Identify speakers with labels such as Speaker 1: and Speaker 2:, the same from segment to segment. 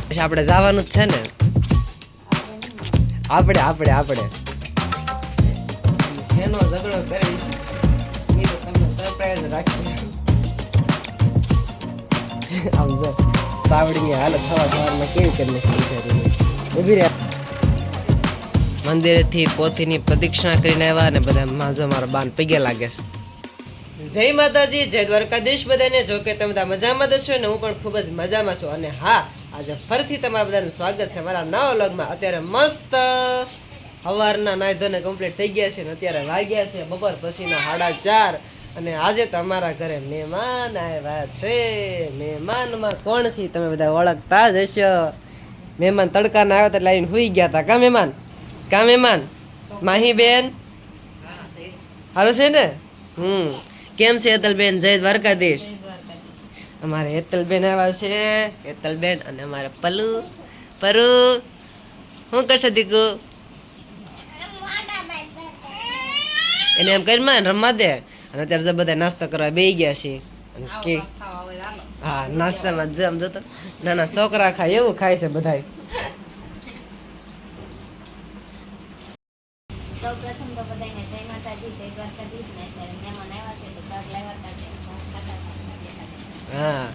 Speaker 1: પછી આપણે જવાનું જ છે ને આપણે એનો ઝઘડો કરીશ એ તો તમને સરપ્રાઈઝ રાખશે આમ જો તાવડીની હાલત થવામાં કેવી કરી નાખી ઊભી રહે મંદિરેથી પોથીની પ્રદક્ષિણા કરીને આવ્યા અને બધા માજો મારા બાન પગે લાગે છે જય માતાજી જય દ્વારકાધીશ બધાને જો કે તમે બધા મજામાં દશો ને હું પણ ખૂબ જ મજામાં છું અને હા આજે ફરીથી તમારા બધાનું સ્વાગત છે મારા નવા વ્લોગમાં અત્યારે મસ્ત સવારના નાઈ ધોને કમ્પ્લીટ થઈ ગયા છે ને અત્યારે વાગ્યા છે બપોર પછીના 4:30 અને આજે તમારા ઘરે મહેમાન આવ્યા છે મહેમાનમાં કોણ છે તમે બધા ઓળખતા જ હશો મહેમાન તડકાના આવ્યા એટલે આવીને સુઈ ગયા હતા કા મહેમાન માહી બેન સારું છે ને કેમ છે હેતલબેન જય દ્વારકાધીશ અમારે હેતલબેન આવ્યા છે હેતલબેન અને અમારે પરુ શું કરશે દીકુ એને એમ કરી માં રમવા દે અને અત્યારે બધા નાસ્તો કરવા બેસી ગયા છે હા નાસ્તામાં જમ જતો નાના છોકરા ખાય એવું ખાય છે બધા
Speaker 2: સૌપ્રથમ તો બધાને જય માતાજી જય દ્વારકાધીશ ને અત્યારે મહેમાન આવ્યા છે તો પગ લાવ્યા હતા
Speaker 1: હા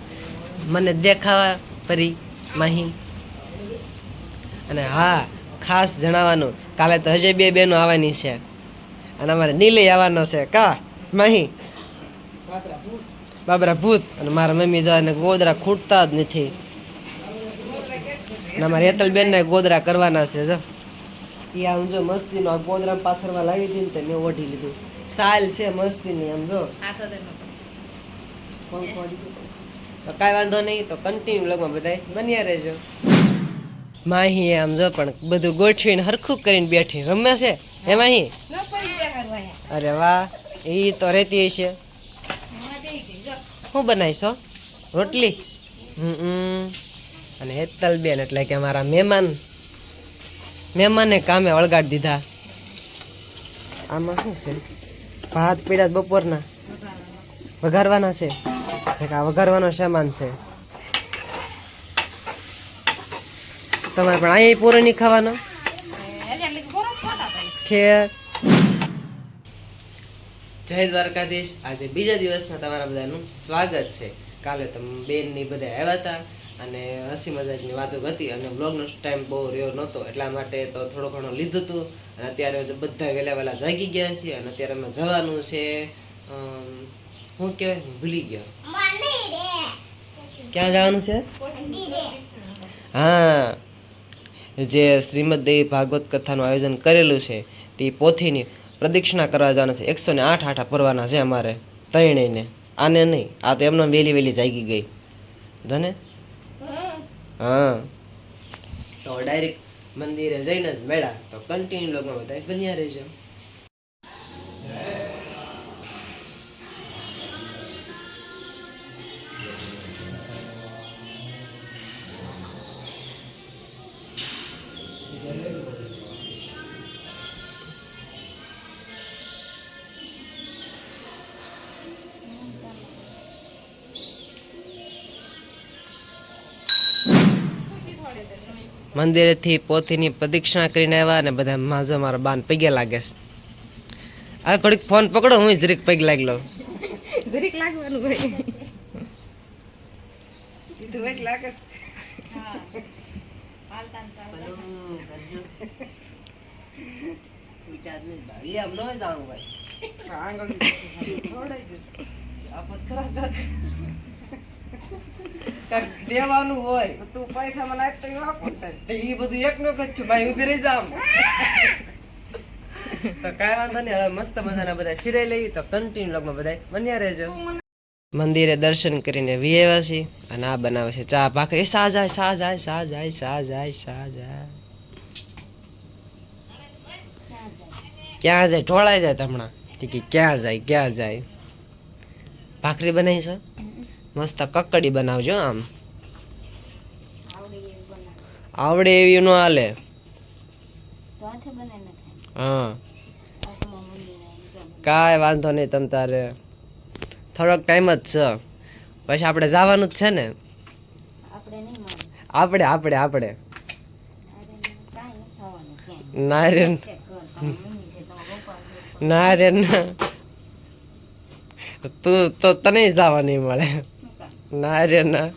Speaker 1: મને દેખાવા પરી માહી અને હા ખાસ જણાવવાનું કાલે તો હજે 2 બહેનો આવવાની છે અને અમારે નીલે આવવાનો છે કા માહી બાબરા ભૂત અને મારા મમ્મી જો એને ગોદરા ખૂટતા જ નથી અને અમારે હેતલબેન ને ગોદરા કરવાના છે જો એ આમ જો મસ્તીનો આ ગોદરા પાથરવા લાવી હતી ને તો મેં ઓઢી લીધું સાલ છે મસ્તીની આમ જો તો કાંઈ વાંધો નહીં તો કન્ટિન્યુ વ્લોગમાં બધા બન્યા રહેજો માહી આમ જો પણ બધું ગોઠવીને હરખું કરીને બેઠી રમે છે હે માહી અરે વાહ એ તો રહેતી છે શું બનાવીશો રોટલી અને હેતલબેન એટલે કે અમારા મહેમાને કામે વળગાડી દીધા આમાં શું છે ભાત પીડા બપોરના વઘારવાના છે આ વઘારવાનો સામાન છે તમારે પણ અહીંયા પૂરો નહીં ખાવાનો છે જય દ્વારકાધીશ આજે બીજા દિવસના તમારા બધાનું સ્વાગત છે કાલે તમે બેન ની બધા આવ્યા હતા અને હસી મજાકની વાતો હતી અને વ્લોગનો ટાઈમ બહુ રહ્યો નહોતો એટલા માટે તો થોડો ઘણો લીધું હતું અને અત્યારે બધા વહેલા જાગી ગયા છીએ અને અત્યારે અમે જવાનું છે શું કહેવાય ભૂલી ગયો ક્યાં જવાનું છે હા જે શ્રીમદ દેવી ભાગવત કથાનું આયોજન કરેલું છે તે પોથીની પ્રદક્ષિણા કરવા જવાના છે 108 આઠા ભરવાના છે અમારે ત્રણેયને આને નહીં આ તો એમને વહેલી જાગી ગઈ જોને હા તો ડાયરેક્ટ મંદિરે જઈને જ મેળા તો કન્ટિન્યુ લોગમાં બધા બન્યા રહેજો મંદિરેથી પોથીની પ્રદક્ષિણા કરીને આવ્યા અને બધા માજો મારા બાન પગે લાગે છે આ ઘડીક ફોન પકડો હું જરીક પગ લાગી લઉં
Speaker 2: જરીક લાગવાનું ભાઈ
Speaker 3: ઈ તો વેક લાગે
Speaker 2: હા પાલતાન
Speaker 1: ભાઈ આમ ન જાણું ભાઈ
Speaker 3: આંગળ થોડાઈ જશે
Speaker 1: આફત ખરાબ કાક દેવાનું હોય
Speaker 3: તું પૈસા મને આપ તો એ આપું
Speaker 1: તો એ બધું એકનો જ છું ભાઈ ઊભી રહી જામ તો કાંઈ વાંધો નહીં હવે મસ્ત મજાના બધા શિરાઈ લેવી તો કન્ટિન્યુ લોગમાં બધા બન્યા રહેજો મંદિરે દર્શન કરીને વિયેવા છીએ અને આ બનાવે છે ચા ભાખરી સા જાય ક્યાં જાય ઢોળાઈ જાય હમણાં કે ક્યાં જાય ભાખરી બનાવી છે મસ્ત કકડી બનાવજો આમ આવડે એવી ન હાલે હા કાંઈ વાંધો નહીં તમ તારે થોડોક ટાઈમ જ છે પછી આપણે જવાનું જ છે ને,
Speaker 2: આપણે નહીં મળે.
Speaker 1: આપણે
Speaker 2: અરે કાંઈ નથી થવાનું ક્યાંય.
Speaker 1: ના રે
Speaker 2: ચેક કર, તમારી મમ્મી છે, તમારા પપ્પા છે.
Speaker 1: ના રે ના, તું તો તને જ જવા નહીં મળે.
Speaker 2: શું કામ?
Speaker 1: ના રે ના,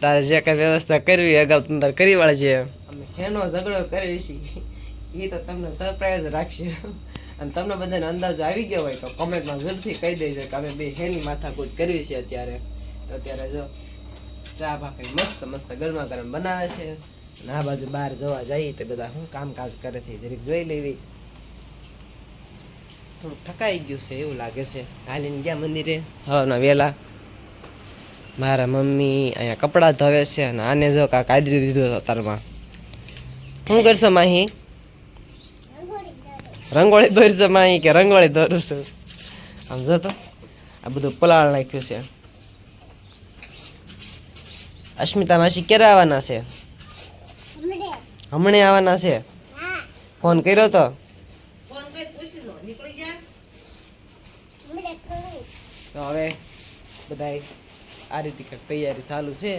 Speaker 1: તારે જે કઈ વ્યવસ્થા કરવી અગાઉ તમે તારે કરી વાળજે. અમે એનો ઝઘડો કરી છીએ એ તો તમને સરપ્રાઈઝ રાખશે, અને તમને બધાને અંદાજો આવી ગયો હોય તો કોમેન્ટમાં જરૂરથી કહી દેજો કે અમે બે હેની માથાકૂટ કરવી છે અત્યારે. તો અત્યારે જો ચા ભાખરી મસ્ત મસ્ત ગરમા ગરમ બનાવે છે, અને આ બાજુ બહાર જોવા જઈએ તો બધા શું કામકાજ કરે છે જરીક જોઈ લેવી. થોડુંક ઠકાઈ ગયું છે એવું લાગે છે. હાલીને ગયા મંદિરે હવાના વહેલા. મારા મમ્મી અહીંયા કપડાં ધોવે છે, અને આને જો કાંક આદરી દીધું તારમાં. શું કરશો માહી? રંગોળી દોરશો માહી કે રંગોળી દોરું છું? આમ જો તો આ બધું પલાળ નાખ્યું છે. અસ્મિતા માસી ક્યારે આવવાના છે? હમણે આવવાના છે. ફોન કર્યો તો? તો હવે બધાય આ રીતે કંઈક તૈયારી ચાલુ છે,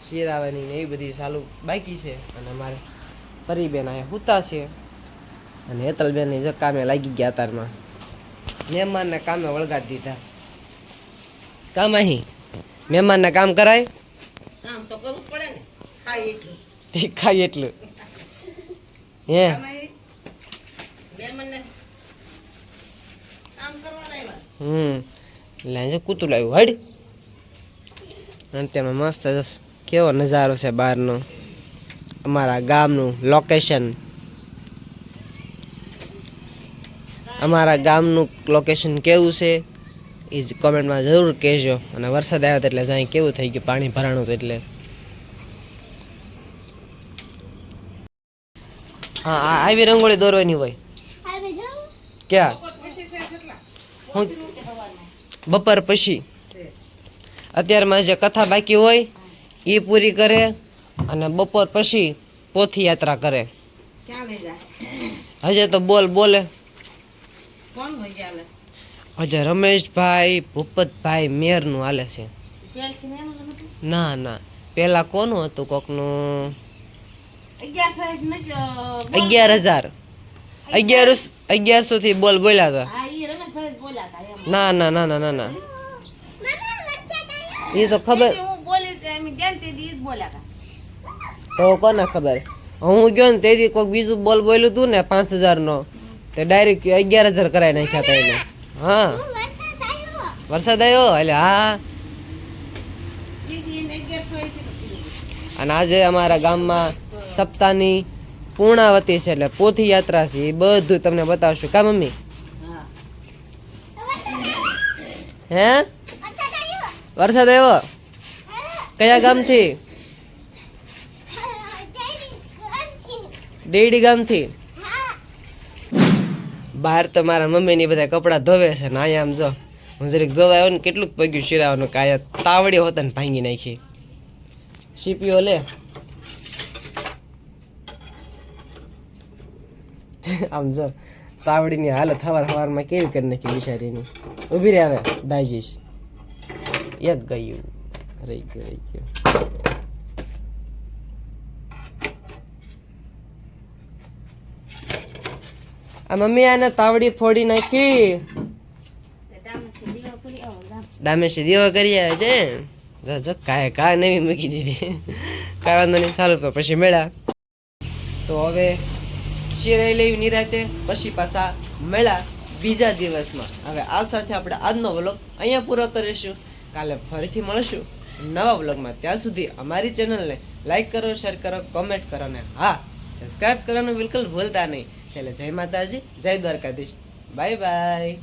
Speaker 1: શેરાવાની ને એવી બધી ચાલુ બાકી છે. અને અમારે પરીબેન અહીંયા હુતા છે, અને હેતલબેન જો કામે લાગી ગયા તારમાં. મહેમાનને કામે વળગાડી દીધા. કામ અહીં મહેમાનને કામ કરાય,
Speaker 3: કામ તો કરવું પડે ને, ખાય એટલું.
Speaker 1: તે ખાય એટલું. હે
Speaker 3: મહેમાનને કામ કરવા લાવ્યા.
Speaker 1: એટલે જો કૂતું લાવ્યું હડ. અને તેમાં મસ્ત કેવો નજારો છે બહારનો, અમારા ગામનું લોકેશન. અમારા ગામનું લોકેશન કેવું છે એ જ કોમેન્ટમાં જરૂર કહેજો. અને વરસાદ આવ્યો એટલે જાય કેવું થઈ ગયું, પાણી ભરાણું હતું એટલે. હા આવી રંગોળી દોરવાની હોય ક્યાં? હું બપોર પછી અત્યારમાં જે કથા બાકી હોય એ પૂરી કરે, અને બપોર પછી પોથી યાત્રા કરે.
Speaker 3: ક્યાં લઈ જાય?
Speaker 1: હજે તો બોલે
Speaker 3: કોણ હોય ચાલે?
Speaker 1: હજે રમેશભાઈ ભૂપતભાઈ મેરનું હાલે છે.
Speaker 3: પેલથી ને એનું જ હતું?
Speaker 1: ના ના, પેલા કોનું હતું કોકનું?
Speaker 3: 1100
Speaker 1: 1100 થી બોલ્યા હતા.
Speaker 3: હા, ઈ રમેશભાઈ જ બોલ્યા હતા એમ.
Speaker 1: ના ના ના ના ના ના, એ તો ખબર
Speaker 3: હું બોલી જ એમ ગેંતી દી જ બોલ્યા હતા.
Speaker 1: તો કોને ખબર. હું ગયો ને તેથી કોઈક બીજું બોલ્યું હતું ને 5000 નો, તે ડાયરેક્ટ 11000 કરાવી નાખ્યા હતા એને. હા વરસાદ આવ્યો એટલે હા.
Speaker 3: ઈ 1100 થી તો કીધું.
Speaker 1: અને આજે અમારા ગામમાં સપ્તાહની પૂર્ણાવતી છે, એટલે પોથી યાત્રા છે. એ બધું તમને બતાવશું કા મમ્મી?
Speaker 3: હા.
Speaker 1: હે વરસાદ આવ્યો? કયા ગામથી? ડેડી ગામથી. બહાર તો મારા મમ્મીની બધા કપડાં ધોવે છે, ને અહીંયા આમ જો હું જરીક જોવા આવ્યો ને કેટલુંક પગ્યું શિરાવાનું, કે અહીંયા તાવડી હોતા ને ભાંગી નાખી. સીપીઓ લે આમ જો તાવડીની હાલત હવારમાં કેવી કરી નાખી બિચારીની. ઊભી રહે હવે દાજીશ. એક ગયું રહી ગયું. આ મમ્મી આને તાવડી ફોડી નાખી. ડામેશી દીવો કરી આવે છે. જો કા નવી મૂકી દીધી. કાંઈ વાંધો નહીં, ચાલુ પછી મેળા. તો હવે શિરાઈ લેવી નિરાતે, પછી પાછા મેળા બીજા દિવસમાં. હવે આ સાથે આપણે આજનો વ્લોગ અહીંયા પૂરો કરીશું. કાલે ફરીથી મળશું નવા વ્લોગમાં. ત્યાં સુધી અમારી ચેનલને લાઈક કરો, શેર કરો, કોમેન્ટ કરો, ને હા સબસ્ક્રાઈબ કરવાનું બિલકુલ ભૂલતા નહીં. ચાલો જય માતાજી, જય દ્વારકાધીશ, બાય બાય.